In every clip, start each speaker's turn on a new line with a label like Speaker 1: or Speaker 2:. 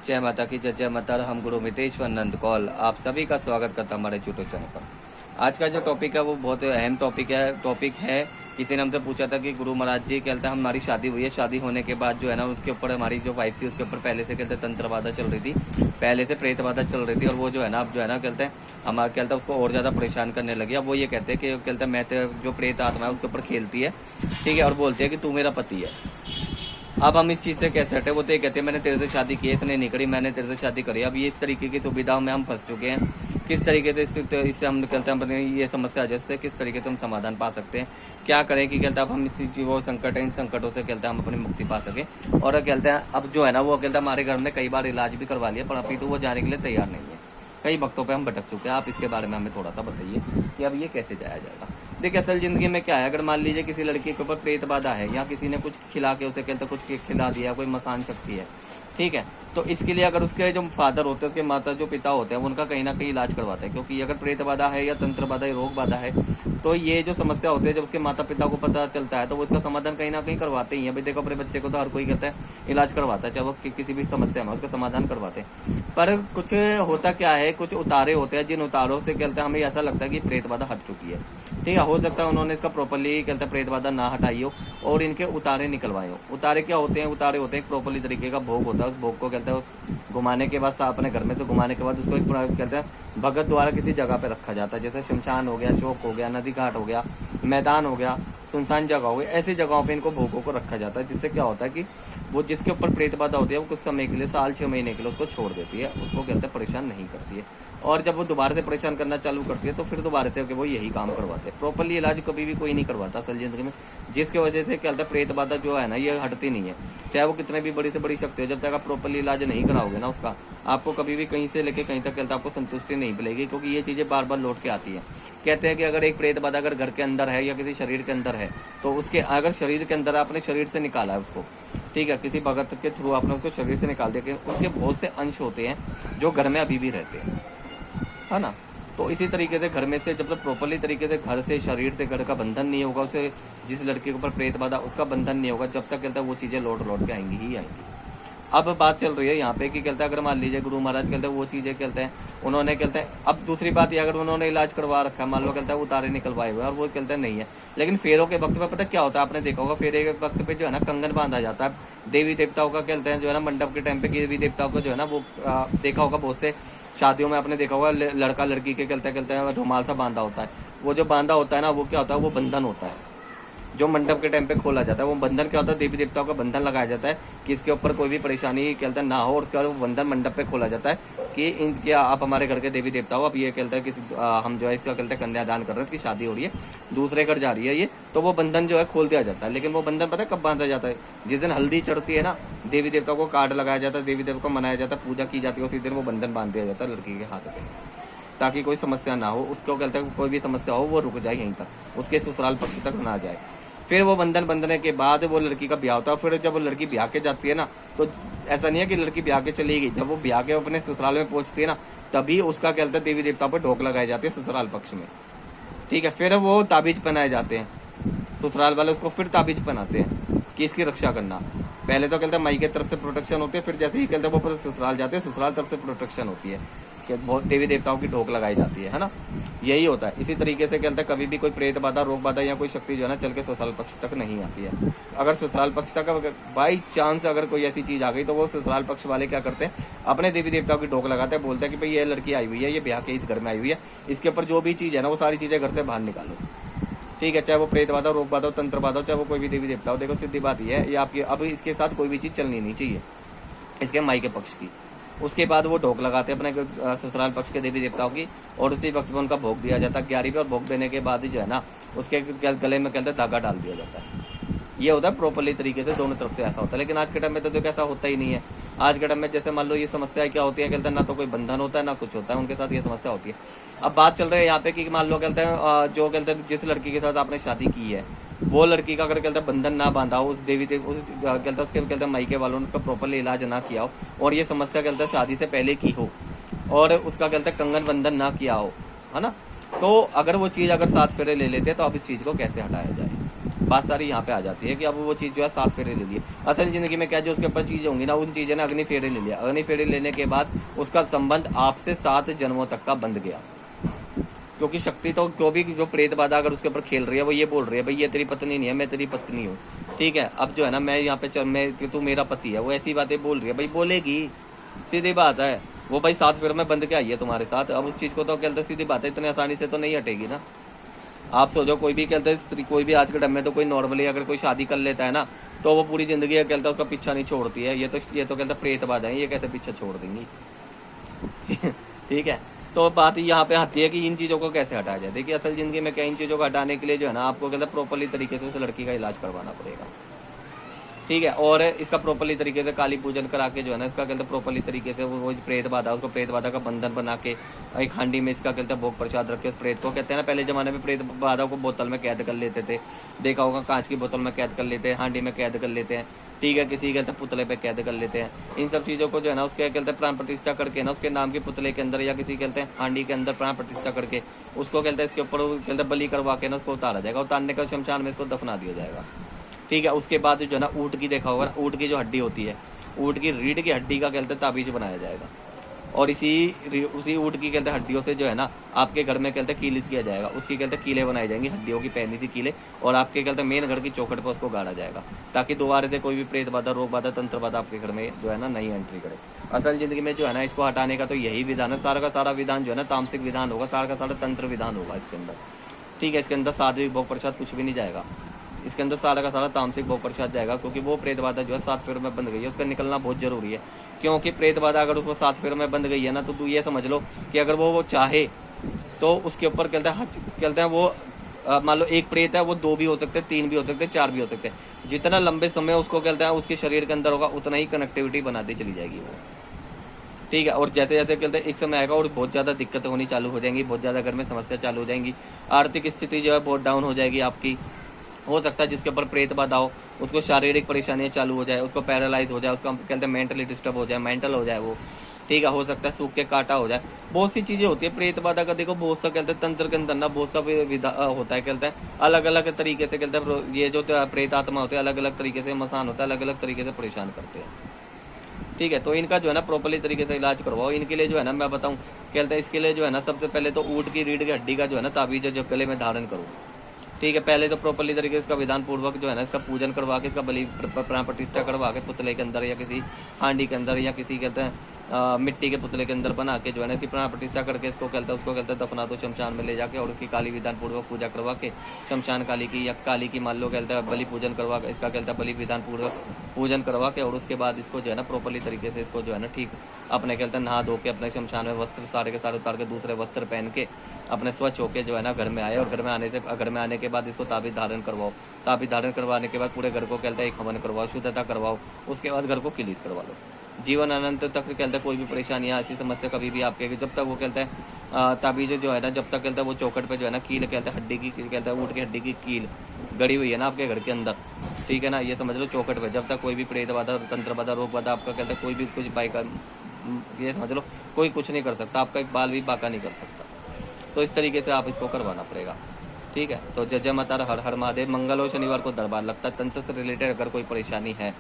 Speaker 1: जय माता की जय माता। हम गुरु मितेश्वर नंद कौल आप सभी का स्वागत करता हूं हमारे यूट्यूब चैनल पर। आज का जो टॉपिक है वो बहुत अहम टॉपिक है। किसी ने हमसे पूछा था कि गुरु महाराज जी कहते हैं हमारी शादी हुई है, शादी होने के बाद जो है ना उसके ऊपर हमारी जो वाइफ थी उसके ऊपर पहले से कहते तंत्र बाधा चल रही थी, पहले से प्रेत बाधा चल रही थी और वो जो है ना अब जो है ना कहते हैं हमारा कहते हैं उसको और ज़्यादा परेशान करने लगी। अब वो ये कहते हैं कि कहते हैं मैं जो प्रेत आत्मा है उसके ऊपर खेलती है, ठीक है, और बोलती है कि तू मेरा पति है। अब हम इस चीज़ से कैसे हटे? वो तो ये कहते हैं मैंने तेरे से शादी की है, इसने नहीं करी, मैंने तेरे से शादी करी। अब ये इस तरीके की सुविधाओं में हम फंस चुके हैं। किस तरीके से इससे हम कहते हैं अपने ये समस्या जैसे किस तरीके से हम समाधान पा सकते हैं, क्या करें कि कहते हैं अब हम इसी वो संकट है, इन संकटों से कहते हैं हम अपनी मुक्ति पा सकें। और कहते हैं अब जो है ना वो कहते हैं हमारे घर में कई बार इलाज भी करवा लिया पर अभी तो वो जाने के लिए तैयार नहीं है। कई वक्तों पे हम भटक चुके हैं। आप इसके बारे में हमें थोड़ा सा बताइए कि अब ये कैसे जाया जाएगा। देखिए असल जिंदगी में क्या है, अगर मान लीजिए किसी लड़की के ऊपर प्रेत बाधा है या किसी ने कुछ खिला के उसे कहते कुछ खिला दिया, कोई मसान शक्ति है, ठीक है, तो इसके लिए अगर उसके जो फादर होते हैं, उसके माता जो पिता होते हैं, उनका कहीं ना कहीं इलाज करवाते हैं। क्योंकि अगर प्रेत बाधा है या तंत्र बाधा या रोग बाधा है तो ये जो समस्या होती है जब उसके माता पिता को पता चलता है तो वो इसका समाधान कहीं ना कहीं करवाते ही हैं। भाई देखो अपने बच्चे को तो हर कोई कहता है इलाज करवाता है, चाहे वो किसी भी समस्या में उसका समाधान करवाते हैं। पर कुछ होता क्या है, कुछ उतारे होते हैं जिन उतारों से कहते हैं हमें ऐसा लगता है कि प्रेत बाधा हट चुकी है, ठीक है। हो सकता है उन्होंने इसका प्रॉपरली कहते हैं प्रेत बाधा ना हटाई हो और इनके उतारे निकलवाए हो। उतारे क्या होते हैं? उतारे होते हैं प्रॉपरली तरीके का भोग होता है। उस भोग को कहते हैं घुमाने के बाद अपने घर में से घुमाने के बाद उसको एक कहते हैं भगत द्वारा किसी जगह पे रखा जाता है, जैसे शमशान हो गया, चौक हो गया, नदी घाट हो गया, मैदान हो गया, सुनसान जगह हो गई, ऐसी जगहों पे इनको भोगों को रखा जाता है। जिससे क्या होता है कि वो जिसके ऊपर प्रेत बाधा होती है वो कुछ समय के लिए, साल 6 महीने के लिए उसको छोड़ देती है, उसको कहते हैं परेशान नहीं करती है। और जब वो दोबारा से परेशान करना चालू करती है तो फिर दोबारा से वो यही काम करवाते हैं। प्रॉपरली इलाज कभी भी कोई नहीं करवाता असल जिंदगी में, जिसकी वजह से क्या होता है प्रेत बाधा जो है ना ये हटती नहीं है। चाहे वो कितने भी बड़ी से बड़ी शक्ति हो, जब तक आप प्रॉपरली इलाज नहीं कराओगे ना उसका, आपको कभी भी कहीं से लेके कहीं तक कहता है आपको संतुष्टि नहीं मिलेगी। क्योंकि ये चीजें बार बार लौट के आती है। कहते हैं कि अगर एक प्रेत बाधा अगर घर के अंदर है या किसी शरीर के अंदर है तो उसके अगर शरीर के अंदर आपने शरीर से निकाला है उसको, ठीक है, किसी भगत के थ्रू आपने उसको शरीर से निकाल दिया, उसके बहुत से अंश होते हैं जो घर में अभी भी रहते हैं, है ना। तो इसी तरीके से घर में से जब तक प्रॉपरली तरीके से घर से शरीर से घर का बंधन नहीं होगा, उसे जिस लड़के के ऊपर प्रेत बाधा उसका बंधन नहीं होगा, जब तक कहता है वो चीजें लौट के आएंगी ही आएंगी। अब बात चल रही है यहाँ पे कि कहते हैं अगर मान लीजिए गुरु महाराज कहते हैं वो चीजें कहते हैं उन्होंने कहते हैं, अब दूसरी बात ये अगर उन्होंने इलाज करवा रखा है, मान लो कहते हैं उतारे निकलवाए हुए और वो कहते हैं नहीं है, लेकिन फेरों के वक्त पे पता क्या होता है, आपने देखा होगा फेरे के वक्त पे जो है ना कंगन बांधा जाता है देवी देवताओं का, कहते हैं जो है ना मंडप के टाइम पे देवी देवताओं का जो है ना वो देखा होगा बहुत से शादियों में आपने देखा होगा लड़का लड़की के कहते रुमाल सा बांधा होता है। वो जो बांधा होता है ना वो क्या होता है, वो बंधन होता है जो मंडप के टाइम पे खोला जाता है। वो बंधन क्या होता है, देवी देवताओं का बंधन लगाया जाता है कि इसके ऊपर कोई भी परेशानी कहते हैं ना हो, और उसके बाद वो बंधन मंडप पे खोला जाता है कि इनके आप हमारे घर के देवी देवता हो। अब ये कहता है कि हम जो है इसका कहते हैं कन्यादान कर रहे हैं, इसकी शादी हो रही है, दूसरे घर जा रही है ये, तो वो बंधन जो है खोल दिया जाता है। लेकिन वो बंधन पता है कब बांधा जाता है? जिस दिन हल्दी चढ़ती है ना, देवी देवताओं को कार्ड लगाया जाता है, देवी देवता को मनाया जाता है, पूजा की जाती है, उसी दिन वो बंधन बांध दिया जाता है लड़की के हाथ पे, ताकि कोई समस्या ना हो, उसको कहते हैं कोई भी समस्या हो वो रुक जाए यहीं तक, उसके ससुराल पक्ष तक ना जाए। फिर वो बंधन बंधने के बाद वो लड़की का ब्याह होता है। फिर जब वो लड़की ब्याह के जाती है ना तो ऐसा नहीं है कि लड़की ब्याह के चली गई, जब वो ब्याह के अपने ससुराल में पहुंचती है ना तभी उसका क्या कहते हैं देवी देवता पर ढोक लगाई जाती है ससुराल पक्ष में, ठीक है। फिर वो ताबीज पहनाए जाते हैं, ससुराल वाले उसको फिर ताबीज पहनाते हैं कि इसकी रक्षा करना। पहले तो कहते हैं माई की तरफ से प्रोटेक्शन होती है, फिर जैसे ही कहते हैं वो ससुराल जाते हैं ससुराल तरफ से प्रोटेक्शन होती है कि बहुत देवी देवताओं की ढोक लगाई जाती है ना। यही होता है। इसी तरीके से कहते हैं कभी भी कोई प्रेत बाधा रोग बाधा या कोई शक्ति जो है ना चल के ससुराल पक्ष तक नहीं आती है। अगर ससुराल पक्ष तक बाई चांस अगर कोई ऐसी चीज आ गई तो वो ससुराल पक्ष वाले क्या करते हैं, अपने देवी देवताओं की ढोक लगाते हैं, बोलते हैं कि भाई ये लड़की आई हुई है, ये ब्याह के इस घर में आई हुई है, इसके ऊपर जो भी चीज है ना वो सारी चीजें घर से बाहर निकालो, ठीक है। चाहे वो प्रेत बाधा रोग बाधा तंत्र बाधा, चाहे वो कोई भी देवी देवता हो। देखो सीधी बात ये है, ये आपकी अब इसके साथ कोई भी चीज चलनी नहीं चाहिए इसके माई के पक्ष की। उसके बाद वो ढोक लगाते हैं अपने ससुराल पक्ष के देवी देवताओं की और उसी वक्त में उनका भोग दिया जाता है ग्यारह पे, और भोग देने के बाद जो है ना उसके गले में कहते हैं धागा डाल दिया जाता है। ये होता है प्रॉपरली तरीके से, दोनों तरफ से ऐसा होता है। लेकिन आज के टाइम में तो देखो ऐसा होता ही नहीं है। आज के टाइम में जैसे मान लो ये समस्या क्या होती है, कहते हैं ना तो कोई बंधन होता है ना कुछ होता है, उनके साथ ये समस्या होती है। अब बात चल रही है यहाँ पे कि मान लो कहते हैं जो कहते हैं जिस लड़की के साथ आपने शादी की है वो लड़की का अगर कहते हैं बंधन ना बांधा हो, उस देवी उस कहते हैं उसके कहते हैं मायके वालों ने उसका प्रॉपरली इलाज ना किया हो और ये समस्या कहते हैं शादी से पहले की हो और उसका कहते हैं कंगन बंधन ना किया हो, है ना, तो अगर वो चीज अगर 7 फेरे ले लेते हैं तो अब इस चीज को कैसे हटाया जाए? बात सारी यहाँ पे आ जाती है कि अब वो चीज़ जो है 7 फेरे ले लिए। असल जिंदगी में क्या जो उसके ऊपर चीज़ें होंगी ना, उन चीज़ें ने अग्नि फेरे ले लिया। अग्नि फेरे लेने के बाद उसका संबंध आपसे 7 जन्मों तक का बंध गया। क्योंकि शक्ति तो जो प्रेत बाधा अगर उसके ऊपर खेल रही है, वो ये बोल रही है भाई ये तेरी पत्नी नहीं है, मैं तेरी पत्नी हूँ, ठीक है। अब जो है ना मैं यहाँ पे तू मेरा पति है, वो ऐसी बातें बोल रही है भाई, बोलेगी, सीधी बात है। वो भाई 7 फेरों में बंद के आई है तुम्हारे साथ। अब उस चीज को तो कहते सीधी बात है, इतनी आसानी से तो नहीं हटेगी ना। आप सोचो कोई भी कहते स्त्री, कोई भी आज के टाइम में तो कोई नॉर्मली अगर कोई शादी कर लेता है ना, तो वो पूरी जिंदगी कहता उसका पीछा नहीं छोड़ती है। ये तो कहता प्रेत बाधा है, ये कैसे पीछा छोड़ देंगी। ठीक है, तो बात यहाँ पे आती है कि इन चीजों को कैसे हटाया जाए। देखिए असल जिंदगी में क्या, इन चीजों को हटाने के लिए जो है ना आपको कहता प्रॉपरली तरीके से उस लड़की का इलाज करवाना पड़ेगा, ठीक है। और इसका प्रॉपरली तरीके से काली पूजन करा के जो है ना इसका कहते प्रॉपरली तरीके से वो प्रेत बाधा, उसको प्रेत बाधा का बंधन बना के एक हांडी में इसका कहते भोग प्रसाद रख के उस प्रेत को, कहते हैं ना पहले जमाने में प्रेत बाधा को बोतल में कैद कर लेते थे, देखा होगा कांच की बोतल में कैद कर लेते हैं, हांडी में कैद कर लेते हैं, ठीक है, किसी कहते पुतले पे कैद कर लेते हैं। इन सब चीजों को जो है ना उसके कहते प्राण प्रतिष्ठा करके ना उसके नाम के पुतले के अंदर या किसी कहते हैं हांडी के अंदर प्राण प्रतिष्ठा करके उसको कहते हैं इसके ऊपर कहते बलि करवा के ना उसको उतारा जाएगा। उतारने का शमशान में इसको दफना दिया जाएगा, ठीक है। उसके बाद जो है ना ऊँट की देखा होगा, ऊँट की जो हड्डी होती है, ऊँट की रीढ़ की हड्डी का कहते ताबीज बनाया जाएगा। और उसी ऊँट की कहते हड्डियों से जो है ना आपके घर में कहते कीलित किया जाएगा, उसकी कहते कीले बनाई जाएंगी, हड्डियों की पहनी थी कीले, और आपके कहते मेन घर की चौखट पर उसको गाड़ा जाएगा, ताकि दोबारा से कोई भी प्रेत बाधा, रोग बाधा, तंत्र बाधा आपके घर में जो है ना नई एंट्री करे। असल जिंदगी में जो है ना इसको हटाने का तो यही विधान है। सारा का सारा विधान जो है ना तामसिक विधान होगा, सारा का सारा तंत्र विधान होगा इसके अंदर, ठीक है। इसके अंदर साध्वी भोग प्रसाद कुछ भी नहीं जाएगा, इसके अंदर सारा का सारा तामसिक भोग प्रसाद जाएगा। क्योंकि वो प्रेत बाधा जो है 7 फेरों में बंद गई है, उसका निकलना बहुत जरूरी है। क्योंकि प्रेत बाधा अगर उसको 7 फेरों में बंद गई है ना, तो तू ये समझ लो कि अगर वो चाहे तो उसके ऊपर कहते हैं वो मान लो एक प्रेत है, वो 2 भी हो सकते हैं, 3 भी हो सकते हैं, 4 भी हो सकते हैं। जितना लंबे समय उसको कहते हैं उसके शरीर के अंदर होगा, उतना ही कनेक्टिविटी बनाती चली जाएगी वो, ठीक है। और जैसे जैसे कहते हैं एक समय आएगा और बहुत ज्यादा दिक्कतें होनी चालू हो जाएंगी, बहुत ज्यादा घर में समस्या चालू हो जाएंगी, आर्थिक स्थिति जो है बहुत डाउन हो जाएगी आपकी। हो सकता है जिसके ऊपर प्रेत बाधा हो उसको शारीरिक परेशानियां चालू हो जाए, उसको पैरालाइज हो जाए, उसको कहते हैं मेंटली डिस्टर्ब हो जाए, मेंटल हो जाए वो, ठीक है। हो सकता है सूख के काटा हो जाए, बहुत सी चीजें होती है प्रेत बाधा का। देखो बहुत सा कहते हैं तंत्र के अंदर ना बहुत सा होता है, कहते हैं अलग अलग तरीके से कहते हैं ये जो प्रेत आत्मा होते हैं अलग अलग तरीके से मसान होता है, अलग अलग तरीके से परेशान करते हैं, ठीक है। तो इनका जो है ना प्रॉपरली तरीके से इलाज करवाओ। इनके लिए जो है ना मैं बताऊं कहते हैं इसके लिए जो है ना सबसे पहले तो ऊँट की रीढ़ की हड्डी का जो है ना ताबीज जो गले में धारण करो, ठीक है। पहले तो प्रॉपरली तरीके से इसका विधान पूर्वक जो है ना इसका पूजन करवा के इसका बलि प्राण प्रतिष्ठा करवा के पुतले के अंदर या किसी हांडी के अंदर या किसी कहते हैं मिट्टी के पुतले के अंदर बना के जो है ना इसकी प्राण प्रतिष्ठा करके इसको उसको कहते हैं दफना दो शमशान में ले जाके, और उसकी काली विधान पूर्वक पूजा करवा के शमशान काली की या काली की मान लो कहते हैं बलि पूजन करवा के इसका कहते हैं बलि विधान पूर्वक पूजन करवा के, और उसके बाद इसको जो है ना प्रॉपरली तरीके से इसको जो है ना ठीक अपने कहते हैं नहा धो के अपने शमशान में वस्त्र सारे के सारे उतार के दूसरे वस्त्र पहन के अपने स्वच्छ होके जो है ना घर में आए, और घर में आने के बाद इसको ताबीज धारण करवाओ। ताबीज धारण करवाने के बाद पूरे घर को कहते हैं एक हवन करवाओ, शुद्धता करवाओ, उसके बाद घर को किलित करवा लो। जीवन अनंत तक कहते हैं कोई भी परेशानी ऐसी समस्या कभी भी आपके जब तक वो कहते हैं ताबीज जो है ना जब तक कहते हैं वो चौखट पे जो है ना कील कहते हैं हड्डी की कहते हैं ऊँट की हड्डी की कील गड़ी हुई है ना आपके घर के अंदर, ठीक है ना, ये समझ लो चौखट पे जब तक कोई भी प्रेत बाधा, तंत्र बाधा, रोग बाधा आपका कहते हैं कोई भी कुछ बाइक ये समझ लो कोई कुछ नहीं कर सकता, आपका एक बाल भी बाका नहीं कर सकता। तो इस तरीके से आप इसको करवाना पड़ेगा, ठीक है। तो जय जय माता हर हर महादेव। मंगल और शनिवार को दरबार लगता है। तंत्र से रिलेटेड अगर कोई परेशानी है,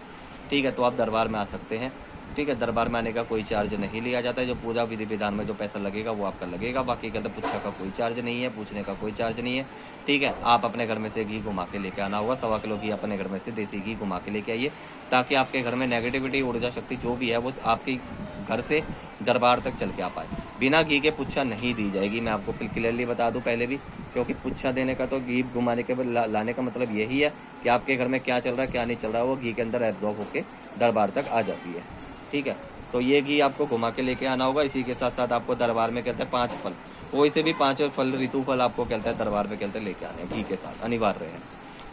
Speaker 1: ठीक है, तो आप दरबार में आ सकते हैं, ठीक है। दरबार में आने का कोई चार्ज नहीं लिया जाता है। जो पूजा विधि विधान में जो पैसा लगेगा वो आपका लगेगा, बाकी कहते पूछने का कोई चार्ज नहीं है, पूछने का कोई चार्ज नहीं है, ठीक है। आप अपने घर में से घी घुमा के लेके आना होगा, 1.25 किलो घी अपने घर में से देसी घी घुमा के लेके आइए, ताकि आपके घर में नेगेटिविटी, ऊर्जा शक्ति जो भी है वो आपके घर से दरबार तक चल के आ पाए। बिना घी के पुच्छा नहीं दी जाएगी, मैं आपको क्लियरली बता दूं पहले भी, क्योंकि पुच्छा देने का तो घी घुमाने के बाद लाने का मतलब यही है कि आपके घर में क्या चल रहा है क्या नहीं चल रहा है वो घी के अंदर एब्जॉर्ब होकर दरबार तक आ जाती है, ठीक है। तो ये घी आपको घुमा के लेके आना होगा। इसी के साथ साथ आपको दरबार में कहते हैं 5 फल, कोई से भी 5 फल ऋतु फल आपको कहते हैं दरबार में कहते हैं लेके आने घी के साथ अनिवार्य है।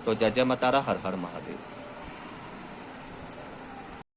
Speaker 1: तो जय जय माता हर हर महादेव।